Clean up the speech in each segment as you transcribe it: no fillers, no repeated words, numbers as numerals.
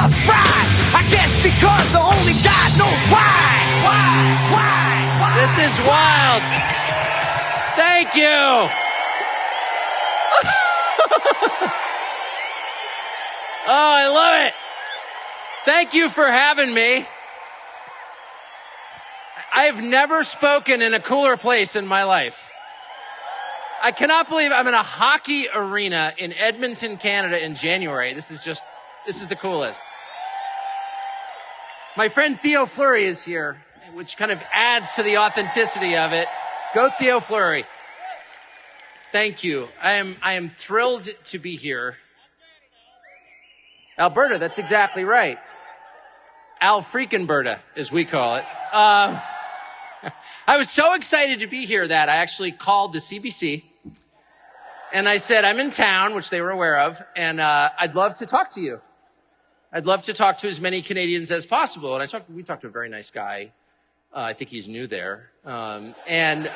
just right. I guess because only God knows why. Why? This is wild. Thank you. Oh, I love it. Thank you for having me. I have never spoken in a cooler place in my life. I cannot believe I'm in a hockey arena in Edmonton, Canada in January. This is the coolest. My friend Theo Fleury is here, which kind of adds to the authenticity of it. Go Theo Fleury. Thank you. I am thrilled to be here. Alberta, that's exactly right. Al-Freakenberta, as we call it. I was so excited to be here that I actually called the CBC and I said, I'm in town, which they were aware of, and I'd love to talk to you. I'd love to talk to as many Canadians as possible. And we talked to a very nice guy. I think he's new there. And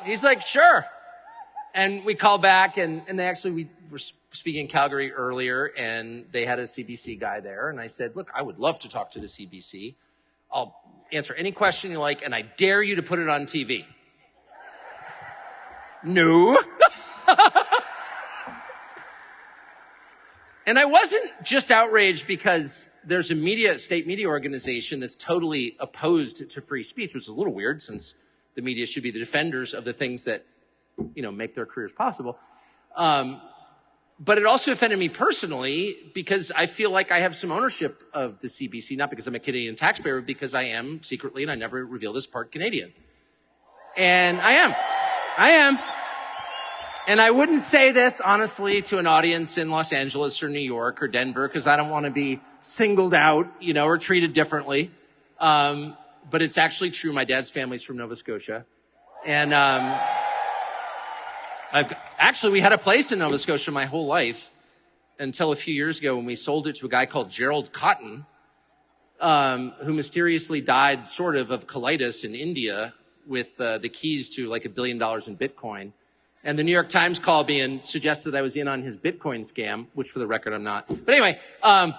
he's like, sure. And we called back and we were speaking in Calgary earlier and they had a CBC guy there. And I said, look, I would love to talk to the CBC. I'll answer any question you like and I dare you to put it on TV. No. And I wasn't just outraged because there's a state media organization that's totally opposed to free speech, which is a little weird since the media should be the defenders of the things that, make their careers possible. But it also offended me personally because I feel like I have some ownership of the CBC, not because I'm a Canadian taxpayer, but because I am secretly, and I never reveal this part, Canadian. And I am. And I wouldn't say this, honestly, to an audience in Los Angeles or New York or Denver, because I don't want to be singled out, or treated differently. But it's actually true. My dad's family's from Nova Scotia. And we had a place in Nova Scotia my whole life until a few years ago when we sold it to a guy called Gerald Cotton, who mysteriously died sort of colitis in India with the keys to like $1 billion in Bitcoin. And the New York Times called me and suggested I was in on his Bitcoin scam, which for the record, I'm not. But anyway, I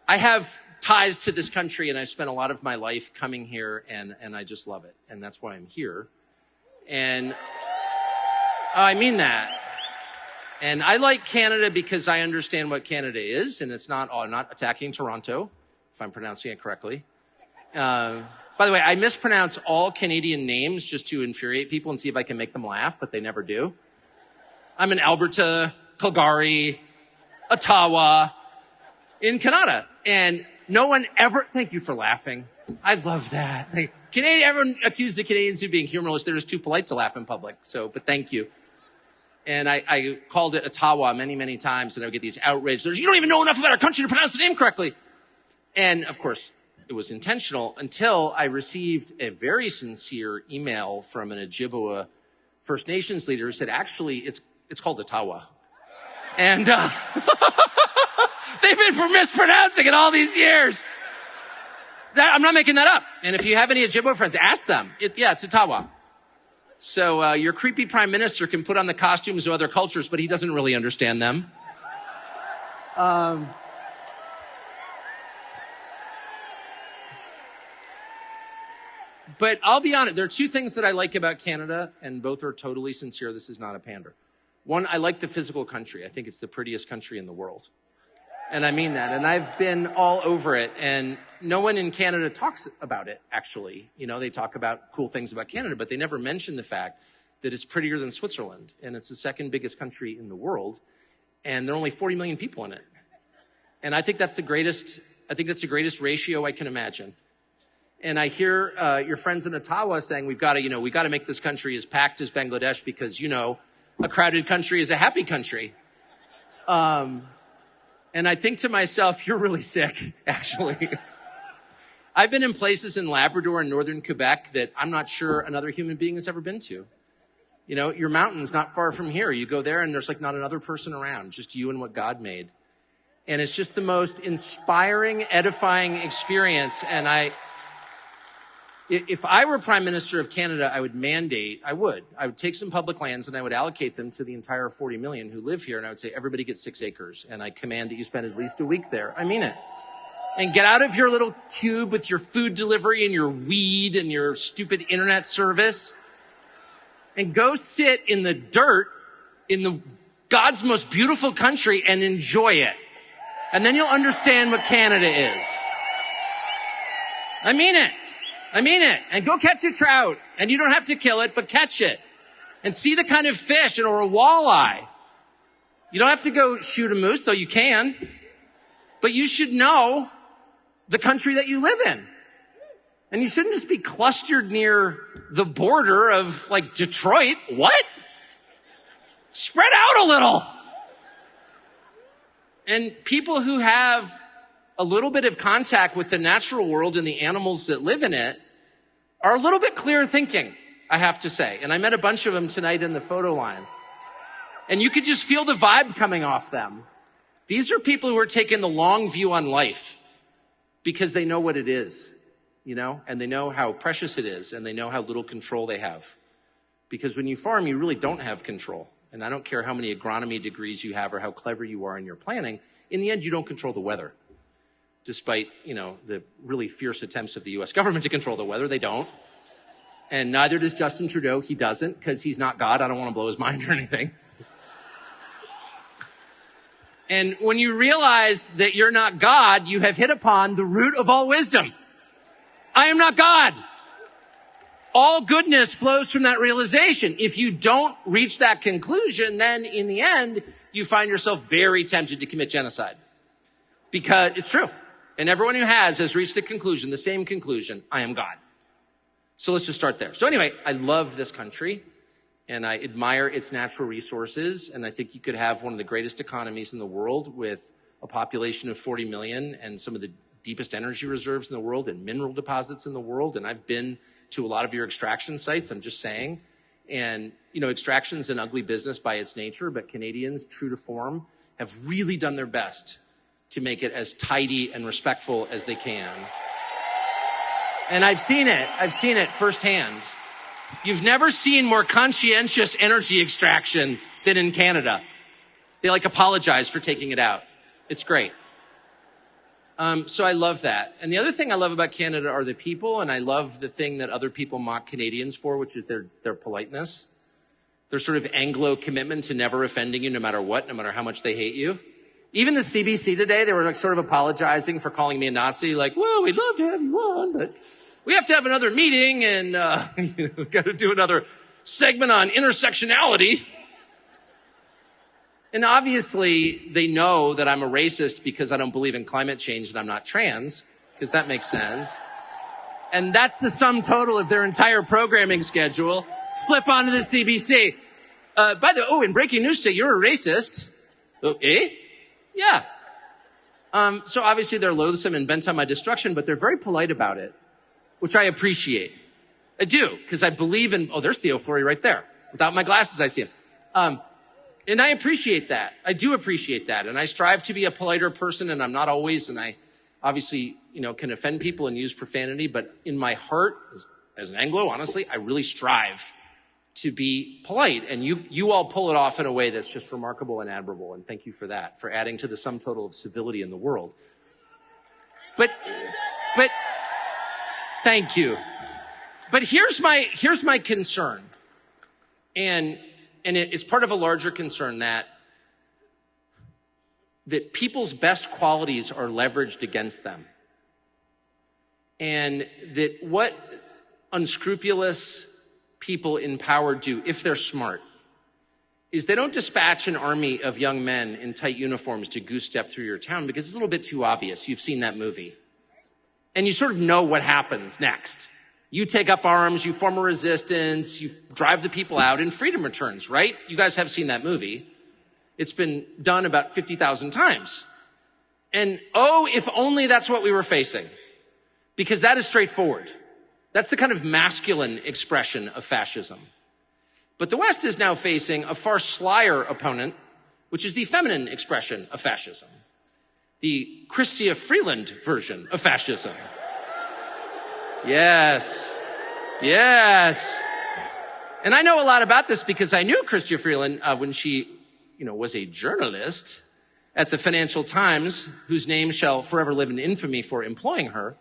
have ties to this country and I've spent a lot of my life coming here and I just love it. And that's why I'm here. And I mean that. And I like Canada because I understand what Canada is. And I'm not attacking Toronto, if I'm pronouncing it correctly. By the way, I mispronounce all Canadian names just to infuriate people and see if I can make them laugh, but they never do. I'm in Alberta, Calgary, Ottawa, in Canada. And no one ever, thank you for laughing. I love that. Everyone accused the Canadians of being humorless. They're just too polite to laugh in public. But thank you. And I called it Ottawa many, many times and I would get these outraged. You don't even know enough about our country to pronounce the name correctly. And of course, it was intentional until I received a very sincere email from an Ojibwa First Nations leader who said, actually, it's called Ottawa. And they've been mispronouncing it all these years. I'm not making that up. And if you have any Ojibwa friends, ask them. It's Ottawa. So your creepy prime minister can put on the costumes of other cultures, but he doesn't really understand them. But I'll be honest, there are two things that I like about Canada, and both are totally sincere. This is not a pander. One, I like the physical country. I think it's the prettiest country in the world. And I mean that. And I've been all over it. And no one in Canada talks about it, actually. They talk about cool things about Canada, but they never mention the fact that it's prettier than Switzerland. And it's the second biggest country in the world. And there are only 40 million people in it. And I think that's the greatest ratio I can imagine. And I hear your friends in Ottawa saying we've got to make this country as packed as Bangladesh because, a crowded country is a happy country. And I think to myself, you're really sick, actually. I've been in places in Labrador and northern Quebec that I'm not sure another human being has ever been to. Your mountain's not far from here. You go there and there's not another person around, just you and what God made. And it's just the most inspiring, edifying experience. And If I were Prime Minister of Canada, I would take some public lands and I would allocate them to the entire 40 million who live here. And I would say, everybody gets 6 acres. And I command that you spend at least a week there. I mean it. And get out of your little cube with your food delivery and your weed and your stupid internet service. And go sit in the dirt in the God's most beautiful country and enjoy it. And then you'll understand what Canada is. I mean it. And go catch a trout. And you don't have to kill it, but catch it. And see the kind of fish or a walleye. You don't have to go shoot a moose, though you can. But you should know the country that you live in. And you shouldn't just be clustered near the border of, like, Detroit. What? Spread out a little. And people who have a little bit of contact with the natural world and the animals that live in it are a little bit clearer thinking, I have to say. And I met a bunch of them tonight in the photo line. And you could just feel the vibe coming off them. These are people who are taking the long view on life because they know what it is, and they know how precious it is, and they know how little control they have. Because when you farm, you really don't have control. And I don't care how many agronomy degrees you have or how clever you are in your planning. In the end, you don't control the weather. Despite, the really fierce attempts of the U.S. government to control the weather, they don't. And neither does Justin Trudeau. He doesn't, because he's not God. I don't want to blow his mind or anything. And when you realize that you're not God, you have hit upon the root of all wisdom. I am not God. All goodness flows from that realization. If you don't reach that conclusion, then in the end, you find yourself very tempted to commit genocide. Because it's true. And everyone who has reached the same conclusion, I am God. So let's just start there. So anyway, I love this country and I admire its natural resources. And I think you could have one of the greatest economies in the world with a population of 40 million and some of the deepest energy reserves in the world and mineral deposits in the world. And I've been to a lot of your extraction sites, I'm just saying. And, extraction's an ugly business by its nature, but Canadians, true to form, have really done their best to make it as tidy and respectful as they can. And I've seen it firsthand. You've never seen more conscientious energy extraction than in Canada. They apologize for taking it out. It's great. So I love that. And the other thing I love about Canada are the people, and I love the thing that other people mock Canadians for, which is their politeness. Their sort of Anglo commitment to never offending you no matter what, no matter how much they hate you. Even the CBC today, they were sort of apologizing for calling me a Nazi, well, we'd love to have you on, but we have to have another meeting and, got to do another segment on intersectionality. And obviously they know that I'm a racist because I don't believe in climate change and I'm not trans, because that makes sense. And that's the sum total of their entire programming schedule. Flip onto the CBC. In breaking news today, you're a racist. Oh, eh? Yeah. So obviously they're loathsome and bent on my destruction, but they're very polite about it, which I appreciate. I do, because I believe in, there's Theo Fleury right there. Without my glasses, I see him. And I appreciate that. I do appreciate that. And I strive to be a politer person, and I'm not always, and I obviously, can offend people and use profanity, but in my heart, as an Anglo, honestly, I really strive to be polite. And you all pull it off in a way that's just remarkable and admirable. And thank you for that, for adding to the sum total of civility in the world. But thank you. But here's my concern. And it's part of a larger concern that people's best qualities are leveraged against them. And that what unscrupulous people in power do, if they're smart, is they don't dispatch an army of young men in tight uniforms to goose step through your town because it's a little bit too obvious. You've seen that movie. And you sort of know what happens next. You take up arms, you form a resistance, you drive the people out, and freedom returns, right? You guys have seen that movie. It's been done about 50,000 times. And if only that's what we were facing. Because that is straightforward. That's the kind of masculine expression of fascism. But the West is now facing a far slyer opponent, which is the feminine expression of fascism. The Chrystia Freeland version of fascism. Yes. Yes. And I know a lot about this because I knew Chrystia Freeland when she, was a journalist at the Financial Times, whose name shall forever live in infamy for employing her.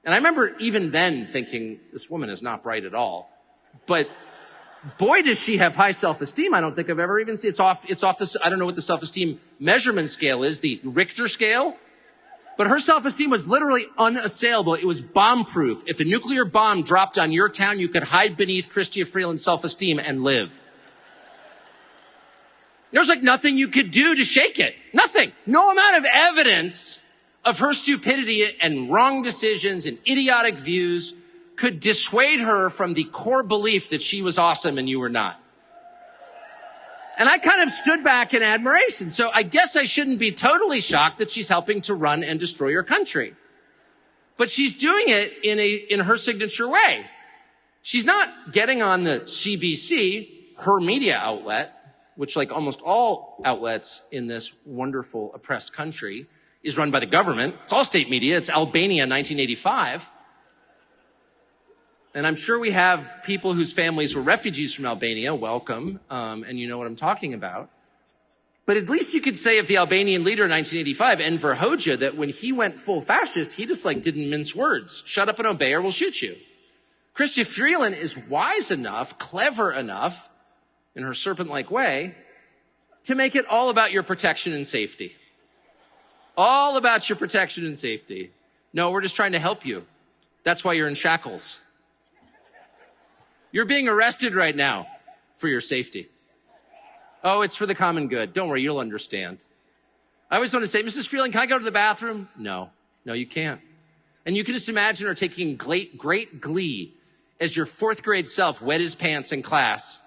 And I remember even then thinking, this woman is not bright at all. But boy, does she have high self-esteem. I don't think I've ever even seen it's off this. I don't know what the self-esteem measurement scale is, the Richter scale. But her self-esteem was literally unassailable. It was bomb-proof. If a nuclear bomb dropped on your town, you could hide beneath Chrystia Freeland's self-esteem and live. There's like nothing you could do to shake it. Nothing. No amount of evidence of her stupidity and wrong decisions and idiotic views could dissuade her from the core belief that she was awesome and you were not. And I kind of stood back in admiration. So I guess I shouldn't be totally shocked that she's helping to run and destroy your country. But she's doing it in her signature way. She's not getting on the CBC, her media outlet, which like almost all outlets in this wonderful oppressed country is run by the government. It's all state media. It's Albania 1985. And I'm sure we have people whose families were refugees from Albania. Welcome. And you know what I'm talking about. But at least you could say of the Albanian leader in 1985, Enver Hoxha, that when he went full fascist, he just didn't mince words. Shut up and obey or we'll shoot you. Chrystia Freeland is wise enough, clever enough, in her serpent-like way, to make it all about your protection and safety. All about your protection and safety. No, we're just trying to help you. That's why you're in shackles. You're being arrested right now for your safety. Oh, it's for the common good. Don't worry, you'll understand. I always want to say, Mrs. Freeland, can I go to the bathroom? No, you can't. And you can just imagine her taking great glee as your fourth grade self wet his pants in class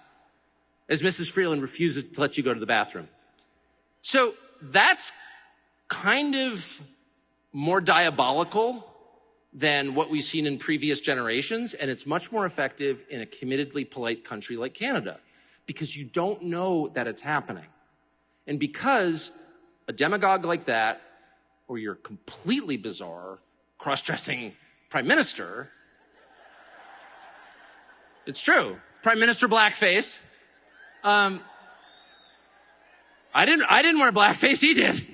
as Mrs. Freeland refuses to let you go to the bathroom. So that's kind of more diabolical than what we've seen in previous generations, and it's much more effective in a committedly polite country like Canada because you don't know that it's happening. And because a demagogue like that, or your completely bizarre, cross-dressing prime minister, it's true, Prime Minister Blackface, I didn't wear blackface, he did.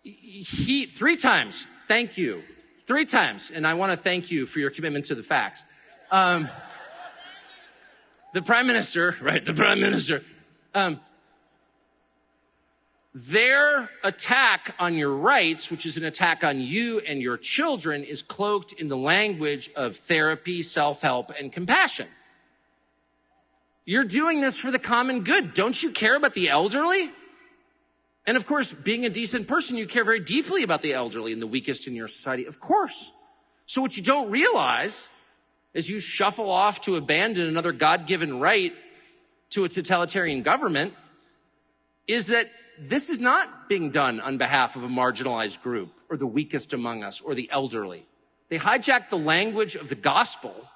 He 3 times, thank you. 3 times. And I want to thank you for your commitment to the facts. The prime minister, their attack on your rights, which is an attack on you and your children, is cloaked in the language of therapy, self-help, and compassion. You're doing this for the common good. Don't you care about the elderly? And of course, being a decent person, you care very deeply about the elderly and the weakest in your society, of course. So what you don't realize as you shuffle off to abandon another God-given right to a totalitarian government is that this is not being done on behalf of a marginalized group or the weakest among us or the elderly. They hijack the language of the gospel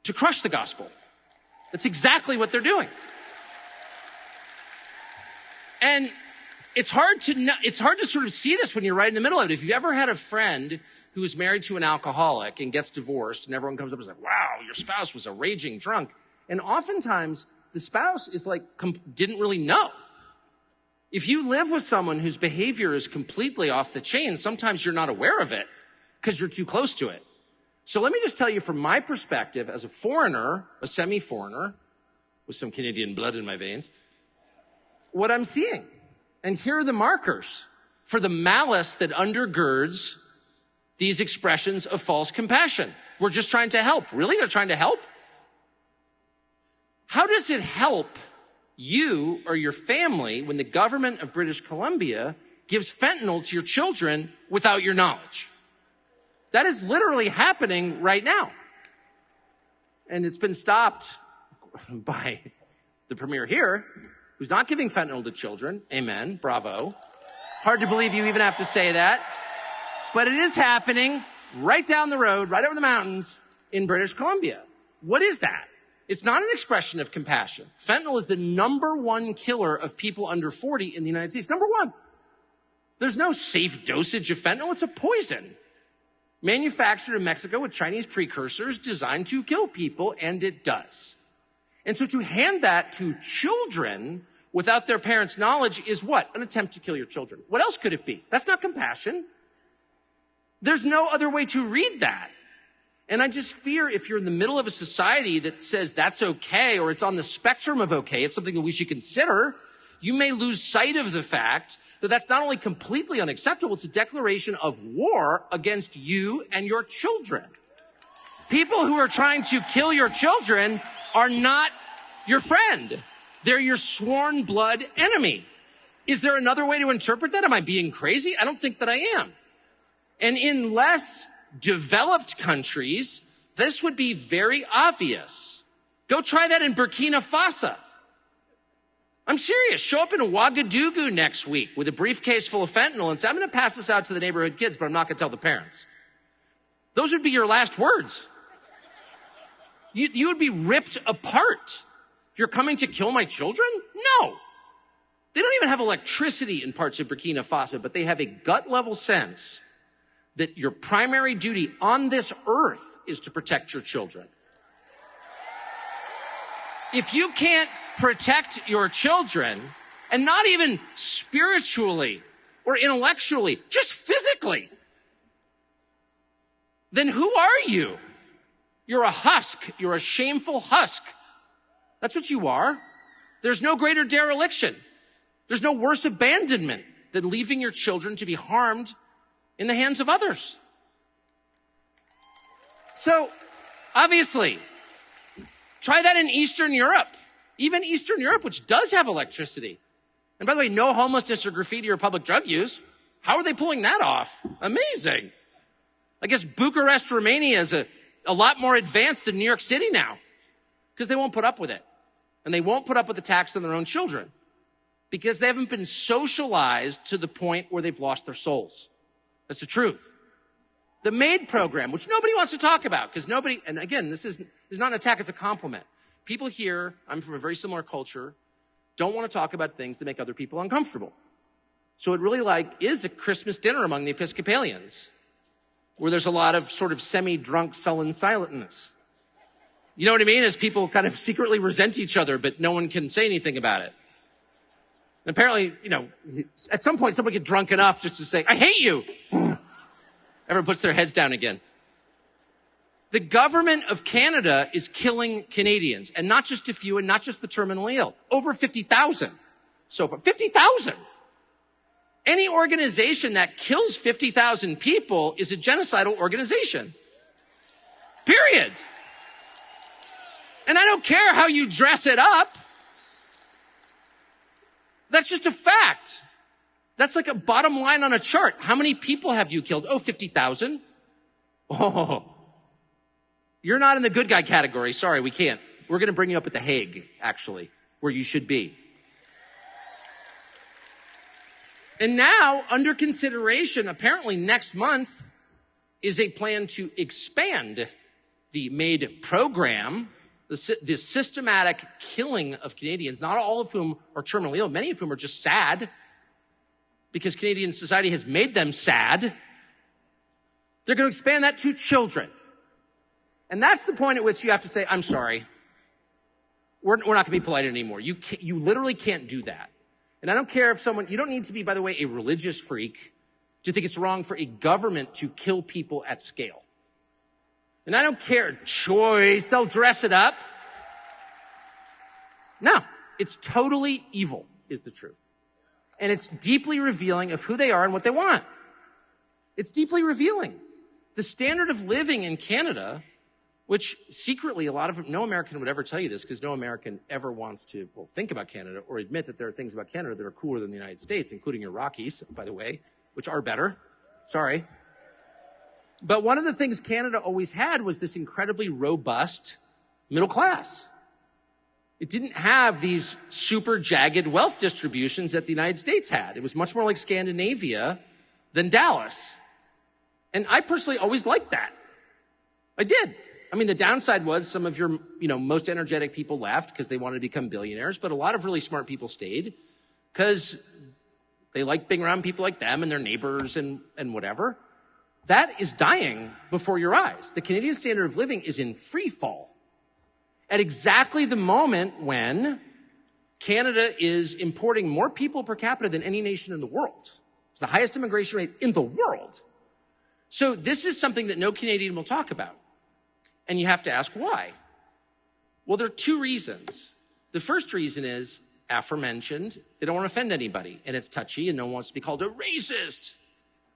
to crush the gospel. That's exactly what they're doing. And it's hard to sort of see this when you're right in the middle of it. If you've ever had a friend who's married to an alcoholic and gets divorced and everyone comes up and is like, wow, your spouse was a raging drunk. And oftentimes the spouse is didn't really know. If you live with someone whose behavior is completely off the chain, sometimes you're not aware of it because you're too close to it. So let me just tell you from my perspective as a foreigner, a semi-foreigner with some Canadian blood in my veins, what I'm seeing. And here are the markers for the malice that undergirds these expressions of false compassion. We're just trying to help. Really? They're trying to help? How does it help you or your family when the government of British Columbia gives fentanyl to your children without your knowledge? That is literally happening right now. And it's been stopped by the premier here, who's not giving fentanyl to children. Amen. Bravo. Hard to believe you even have to say that. But it is happening right down the road, right over the mountains in British Columbia. What is that? It's not an expression of compassion. Fentanyl is the #1 killer of people under 40 in the United States. #1. There's no safe dosage of fentanyl. It's a poison. manufactured in Mexico with Chinese precursors designed to kill people, and it does. And so to hand that to children without their parents' knowledge is what? An attempt to kill your children. What else could it be? That's not compassion. There's no other way to read that. And I just fear if you're in the middle of a society that says that's okay, or it's on the spectrum of okay, it's something that we should consider, you may lose sight of the fact that that's not only completely unacceptable, it's a declaration of war against you and your children. People who are trying to kill your children are not your friend. They're your sworn blood enemy. Is there another way to interpret that? Am I being crazy? I don't think that I am. And in less developed countries, this would be very obvious. Go try that in Burkina Faso. I'm serious. Show up in Ouagadougou next week with a briefcase full of fentanyl and say, I'm going to pass this out to the neighborhood kids, but I'm not going to tell the parents. Those would be your last words. You would be ripped apart. You're coming to kill my children? No. They don't even have electricity in parts of Burkina Faso, but they have a gut level sense that your primary duty on this earth is to protect your children. If you can't protect your children, and not even spiritually or intellectually, just physically, then who are you? You're a husk. You're a shameful husk. That's what you are. There's no greater dereliction. There's no worse abandonment than leaving your children to be harmed in the hands of others. So, obviously, try that in Eastern Europe. Even Eastern Europe, which does have electricity. And by the way, no homelessness or graffiti or public drug use. How are they pulling that off? Amazing. I guess Bucharest, Romania is a lot more advanced than New York City now, because they won't put up with it. And they won't put up with the tax on their own children because they haven't been socialized to the point where they've lost their souls. That's the truth. The MAID program, which nobody wants to talk about because nobody, and again, this is not an attack, it's a compliment. People here, I'm from a very similar culture, don't want to talk about things that make other people uncomfortable. So it really is a Christmas dinner among the Episcopalians where there's a lot of sort of semi-drunk, sullen silentness. You know what I mean? As people kind of secretly resent each other, but no one can say anything about it. And apparently, at some point, someone get drunk enough just to say, I hate you. Everyone puts their heads down again. The government of Canada is killing Canadians, and not just a few, and not just the terminally ill. Over 50,000 so far. 50,000. Any organization that kills 50,000 people is a genocidal organization. Period. And I don't care how you dress it up. That's just a fact. That's like a bottom line on a chart. How many people have you killed? Oh, 50,000. Oh, you're not in the good guy category. Sorry, we can't. We're going to bring you up at The Hague, actually, where you should be. And now, under consideration, apparently next month, is a plan to expand the MAID program, the systematic killing of Canadians, not all of whom are terminally ill, many of whom are just sad because Canadian society has made them sad. They're going to expand that to children. And that's the point at which you have to say, I'm sorry. We're not going to be polite anymore. You literally can't do that. And I don't care if you don't need to be, by the way, a religious freak to think it's wrong for a government to kill people at scale. And I don't care, choice, they'll dress it up. No, it's totally evil, is the truth. And it's deeply revealing of who they are and what they want. It's deeply revealing. The standard of living in Canada, which secretly no American would ever tell you this because no American ever wants to think about Canada or admit that there are things about Canada that are cooler than the United States, including your Rockies, by the way, which are better. Sorry. But one of the things Canada always had was this incredibly robust middle class. It didn't have these super jagged wealth distributions that the United States had. It was much more like Scandinavia than Dallas. And I personally always liked that. I did. I mean, the downside was some of your, most energetic people left because they wanted to become billionaires, but a lot of really smart people stayed because they liked being around people like them and their neighbors and whatever. That is dying before your eyes. The Canadian standard of living is in free fall at exactly the moment when Canada is importing more people per capita than any nation in the world. It's the highest immigration rate in the world. So this is something that no Canadian will talk about. And you have to ask why. Well, there are two reasons. The first reason is, aforementioned, they don't want to offend anybody, and it's touchy, and no one wants to be called a racist.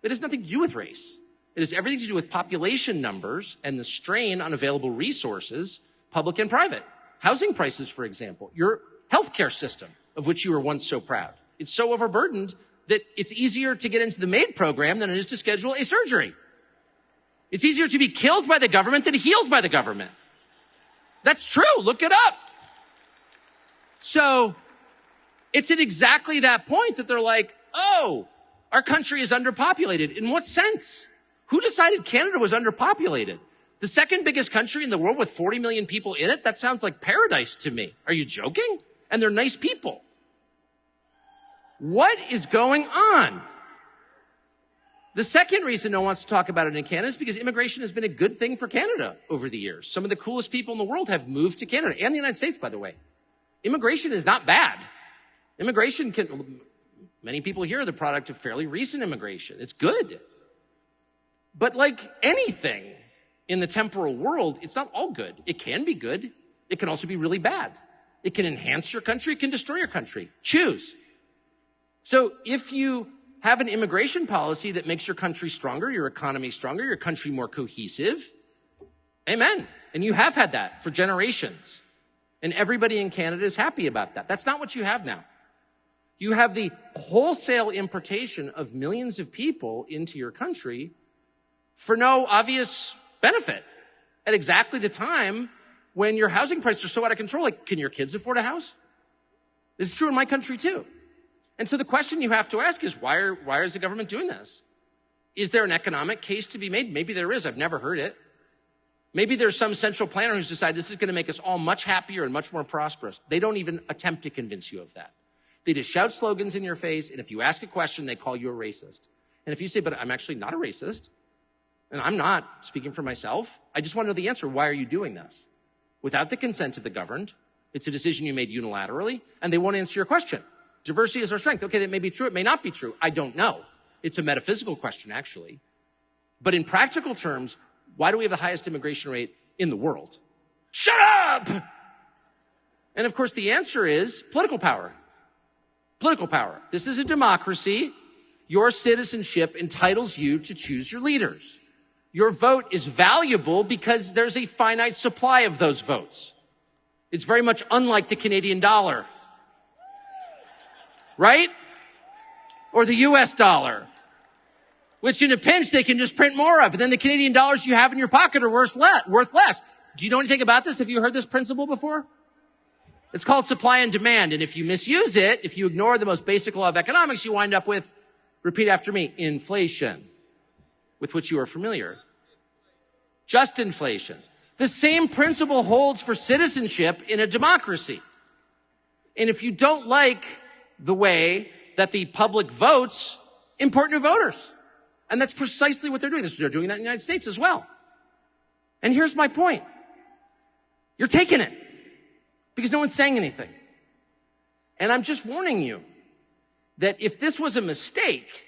It has nothing to do with race. It has everything to do with population numbers and the strain on available resources, public and private. Housing prices, for example. Your healthcare system, of which you were once so proud. It's so overburdened that it's easier to get into the MAID program than it is to schedule a surgery. It's easier to be killed by the government than healed by the government. That's true. Look it up. So it's at exactly that point that they're like, oh, our country is underpopulated. In what sense? Who decided Canada was underpopulated? The second biggest country in the world with 40 million people in it? That sounds like paradise to me. Are you joking? And they're nice people. What is going on? The second reason no one wants to talk about it in Canada is because immigration has been a good thing for Canada over the years. Some of the coolest people in the world have moved to Canada and the United States, by the way. Immigration is not bad. Many people here are the product of fairly recent immigration. It's good. But like anything in the temporal world, it's not all good. It can be good. It can also be really bad. It can enhance your country. It can destroy your country. Choose. So if you have an immigration policy that makes your country stronger, your economy stronger, your country more cohesive, amen. And you have had that for generations. And everybody in Canada is happy about that. That's not what you have now. You have the wholesale importation of millions of people into your country for no obvious benefit at exactly the time when your housing prices are so out of control. Like, can your kids afford a house? This is true in my country too. And so the question you have to ask is, why is the government doing this? Is there an economic case to be made? Maybe there is. I've never heard it. Maybe there's some central planner who's decided this is going to make us all much happier and much more prosperous. They don't even attempt to convince you of that. They just shout slogans in your face, and if you ask a question, they call you a racist. And if you say, but I'm actually not a racist, and I'm not speaking for myself, I just want to know the answer. Why are you doing this? Without the consent of the governed, it's a decision you made unilaterally, and they won't answer your question. Diversity is our strength. Okay, that may be true. It may not be true. I don't know. It's a metaphysical question, actually. But in practical terms, why do we have the highest immigration rate in the world? Shut up! And of course, the answer is political power. Political power. This is a democracy. Your citizenship entitles you to choose your leaders. Your vote is valuable because there's a finite supply of those votes. It's very much unlike the Canadian dollar. Right? Or the US dollar, which in a pinch they can just print more of. And then the Canadian dollars you have in your pocket are worth less. Do you know anything about this? Have you heard this principle before? It's called supply and demand. And if you misuse it, if you ignore the most basic law of economics, you wind up with, repeat after me, inflation, with which you are familiar. Just inflation. The same principle holds for citizenship in a democracy. And if you don't like the way that the public votes, import new voters. And that's precisely what they're doing. They're doing that in the United States as well. And here's my point. You're taking it because no one's saying anything. And I'm just warning you that if this was a mistake,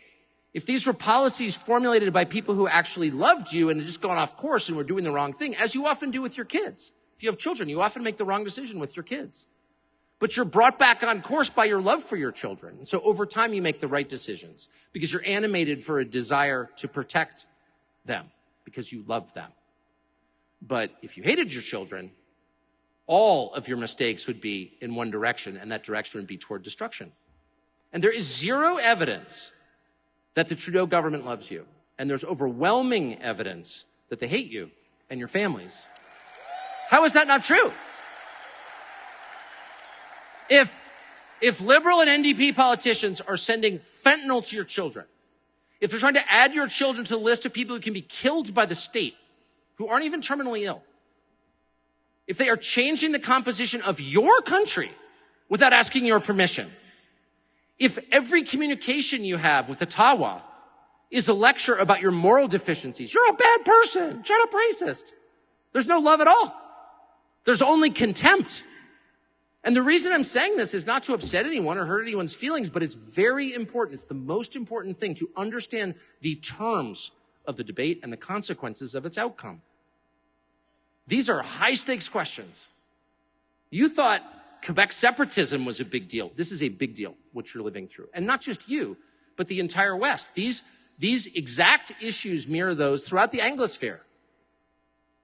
if these were policies formulated by people who actually loved you and had just gone off course and were doing the wrong thing, as you often do with your kids. If you have children, you often make the wrong decision with your kids. But you're brought back on course by your love for your children. And so over time, you make the right decisions because you're animated for a desire to protect them because you love them. But if you hated your children, all of your mistakes would be in one direction, and that direction would be toward destruction. And there is zero evidence that the Trudeau government loves you. And there's overwhelming evidence that they hate you and your families. How is that not true? If Liberal and NDP politicians are sending fentanyl to your children, if they're trying to add your children to the list of people who can be killed by the state, who aren't even terminally ill, if they are changing the composition of your country without asking your permission, if every communication you have with Ottawa is a lecture about your moral deficiencies. You're a bad person. Shut up, racist. There's no love at all. There's only contempt. And the reason I'm saying this is not to upset anyone or hurt anyone's feelings, but it's very important. It's the most important thing to understand the terms of the debate and the consequences of its outcome. These are high-stakes questions. You thought Quebec separatism was a big deal. This is a big deal, what you're living through. And not just you, but the entire West. These exact issues mirror those throughout the Anglosphere.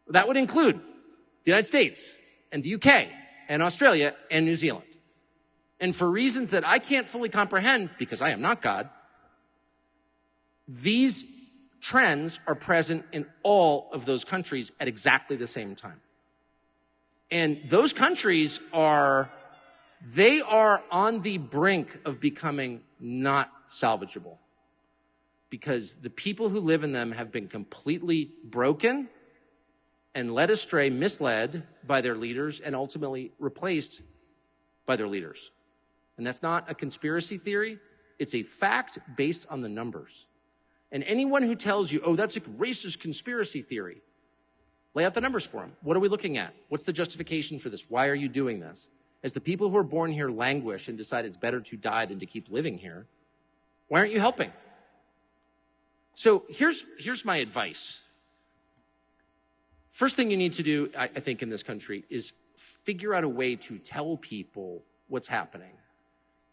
That would include the United States and the UK and Australia and New Zealand. And for reasons that I can't fully comprehend, because I am not God, these trends are present in all of those countries at exactly the same time. And those countries are on the brink of becoming not salvageable, because the people who live in them have been completely broken and led astray, misled by their leaders, and ultimately replaced by their leaders. And that's not a conspiracy theory. It's a fact based on the numbers. And anyone who tells you, oh, that's a racist conspiracy theory, lay out the numbers for them. What are we looking at? What's the justification for this? Why are you doing this? As the people who are born here languish and decide it's better to die than to keep living here, why aren't you helping? So here's my advice. First thing you need to do, I think, in this country is figure out a way to tell people what's happening.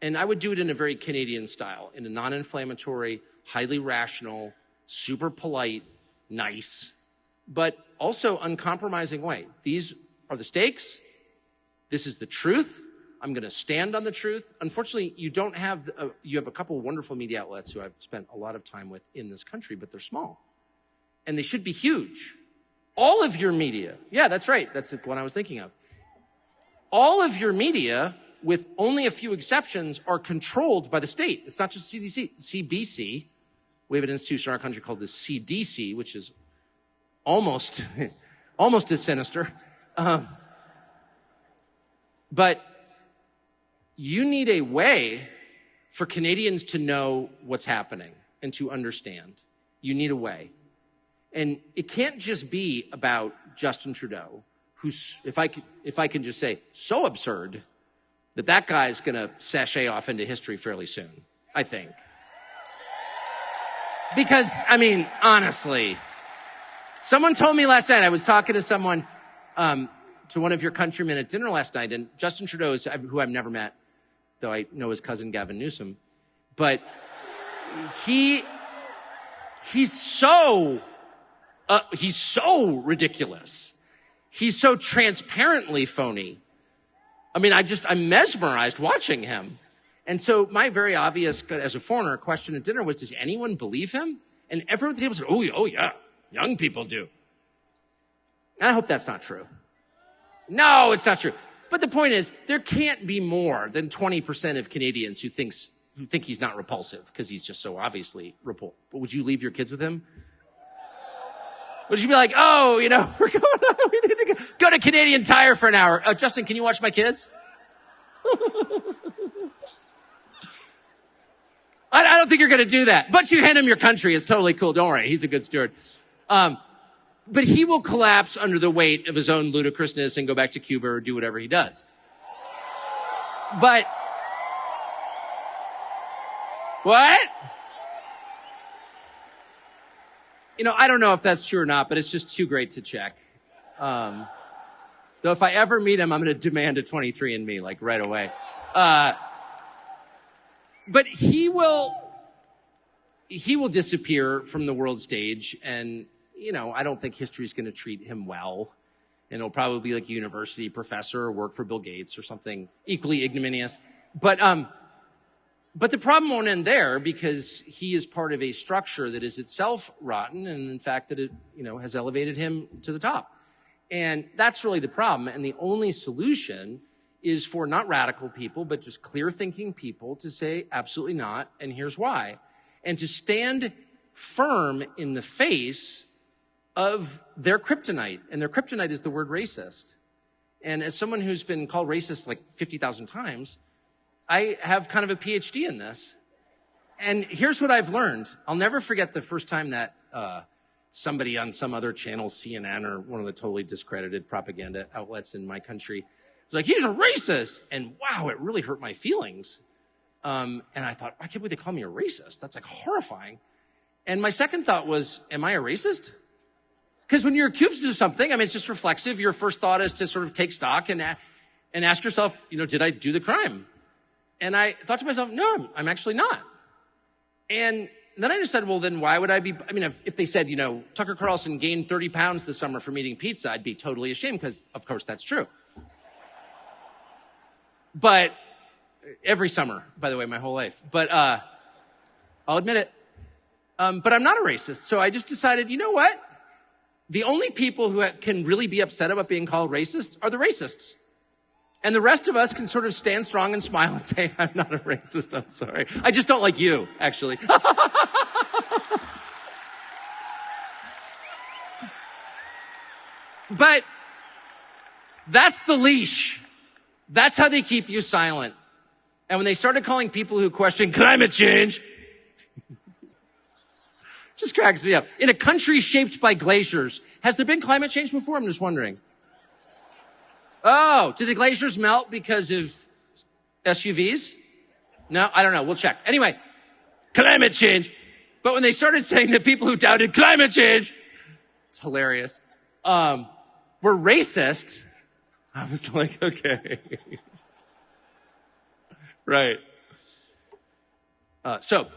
And I would do it in a very Canadian style, in a non-inflammatory, highly rational, super polite, nice, but also uncompromising way. These are the stakes. This is the truth. I'm going to stand on the truth. Unfortunately, you have a couple of wonderful media outlets who I've spent a lot of time with in this country, but they're small. And they should be huge. All of your media, yeah, that's right. That's what I was thinking of. All of your media, with only a few exceptions, are controlled by the state. It's not just CBC. We have an institution in our country called the CDC, which is almost as sinister. But you need a way for Canadians to know what's happening and to understand. You need a way. And it can't just be about Justin Trudeau, who's, if I can just say, so absurd that guy is going to sashay off into history fairly soon, I think. Because, I mean, honestly, someone told me last night, I was talking to someone, to one of your countrymen at dinner last night, and Justin Trudeau, who I've never met, though I know his cousin Gavin Newsom, but he's so ridiculous. He's so transparently phony. I mean, I'm mesmerized watching him. And so my very obvious, as a foreigner, question at dinner was, does anyone believe him? And everyone at the table said, oh yeah, young people do. And I hope that's not true. No, it's not true. But the point is, there can't be more than 20% of Canadians who think he's not repulsive because he's just so obviously repulsive. But would you leave your kids with him? Would you be like, oh, we're going on, we need to go to Canadian Tire for an hour. Justin, can you watch my kids? I don't think you're going to do that. But you hand him your country. It's totally cool. Don't worry. He's a good steward. But he will collapse under the weight of his own ludicrousness and go back to Cuba or do whatever he does. But what? I don't know if that's true or not, but it's just too great to check. Though if I ever meet him, I'm going to demand a 23andMe, like right away. But he will disappear from the world stage, and, I don't think history is going to treat him well. And he'll probably be like a university professor or work for Bill Gates or something equally ignominious. But the problem won't end there, because he is part of a structure that is itself rotten, and in fact that it, has elevated him to the top. And that's really the problem. And the only solution is for not radical people, but just clear thinking people to say absolutely not, and here's why. And to stand firm in the face of their kryptonite. And their kryptonite is the word racist. And as someone who's been called racist like 50,000 times, I have kind of a PhD in this. And here's what I've learned. I'll never forget the first time that somebody on some other channel, CNN or one of the totally discredited propaganda outlets in my country, was like, he's a racist. And wow, it really hurt my feelings. And I thought, I can't believe they call me a racist. That's like horrifying. And my second thought was, am I a racist? Because when you're accused of something, I mean, it's just reflexive. Your first thought is to sort of take stock and ask yourself, did I do the crime? And I thought to myself, no, I'm actually not. And then I just said, well, then why would I be? I mean, if they said, Tucker Carlson gained 30 pounds this summer from eating pizza, I'd be totally ashamed because, of course, that's true. But every summer, by the way, my whole life. But I'll admit it. But I'm not a racist. So I just decided, you know what? The only people who can really be upset about being called racist are the racists. And the rest of us can sort of stand strong and smile and say, I'm not a racist, I'm sorry. I just don't like you, actually. But that's the leash. That's how they keep you silent. And when they started calling people who question climate change, just cracks me up. In a country shaped by glaciers, has there been climate change before? I'm just wondering. Oh, did the glaciers melt because of SUVs? No, I don't know. We'll check. Anyway, climate change. But when they started saying that people who doubted climate change, it's hilarious, were racist, I was like, okay. Right. So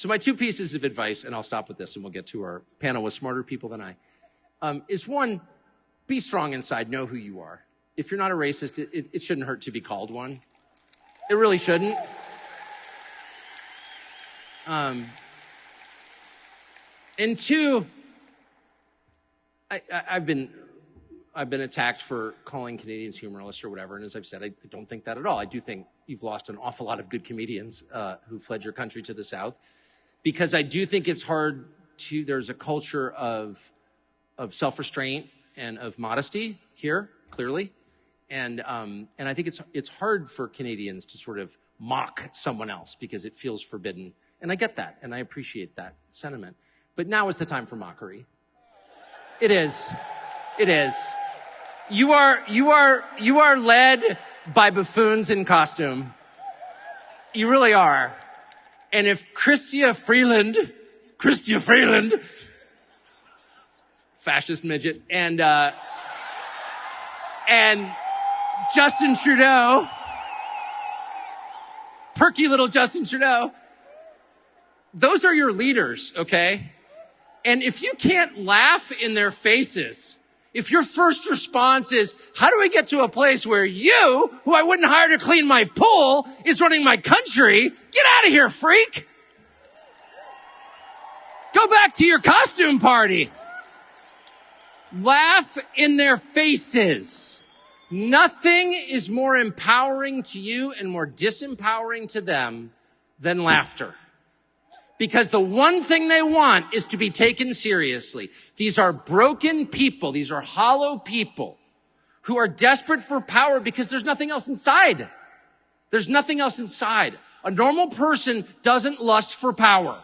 my two pieces of advice, and I'll stop with this and we'll get to our panel with smarter people than I, is one, be strong inside, know who you are. If you're not a racist, it shouldn't hurt to be called one. It really shouldn't. And two, I've been attacked for calling Canadians humorless or whatever, and as I've said, I don't think that at all. I do think you've lost an awful lot of good comedians who fled your country to the South, because I do think it's hard to, there's a culture of self-restraint and of modesty here, clearly. And I think it's hard for Canadians to sort of mock someone else because it feels forbidden. And I get that, and I appreciate that sentiment. But now is the time for mockery. It is. It is. You are led by buffoons in costume. You really are. And if Chrystia Freeland, fascist midget, and Justin Trudeau, perky little Justin Trudeau, those are your leaders, okay? And if you can't laugh in their faces, if your first response is, how do we get to a place where you, who I wouldn't hire to clean my pool, is running my country? Get out of here, freak! Go back to your costume party. Laugh in their faces. Nothing is more empowering to you and more disempowering to them than laughter. Because the one thing they want is to be taken seriously. These are broken people. These are hollow people who are desperate for power because there's nothing else inside. There's nothing else inside. A normal person doesn't lust for power.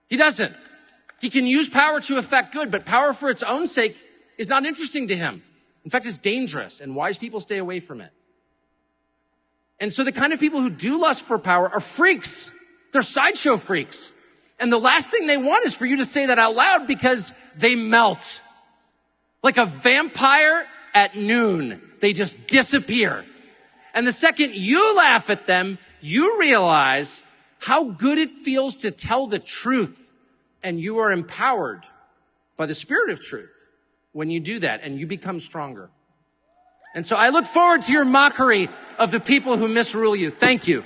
He doesn't. He can use power to effect good, but power for its own sake is not interesting to him. In fact, it's dangerous, and wise people stay away from it. And so the kind of people who do lust for power are freaks. They're sideshow freaks. And the last thing they want is for you to say that out loud because they melt. Like a vampire at noon. They just disappear. And the second you laugh at them, you realize how good it feels to tell the truth. And you are empowered by the spirit of truth when you do that, and you become stronger. And so I look forward to your mockery of the people who misrule you. Thank you.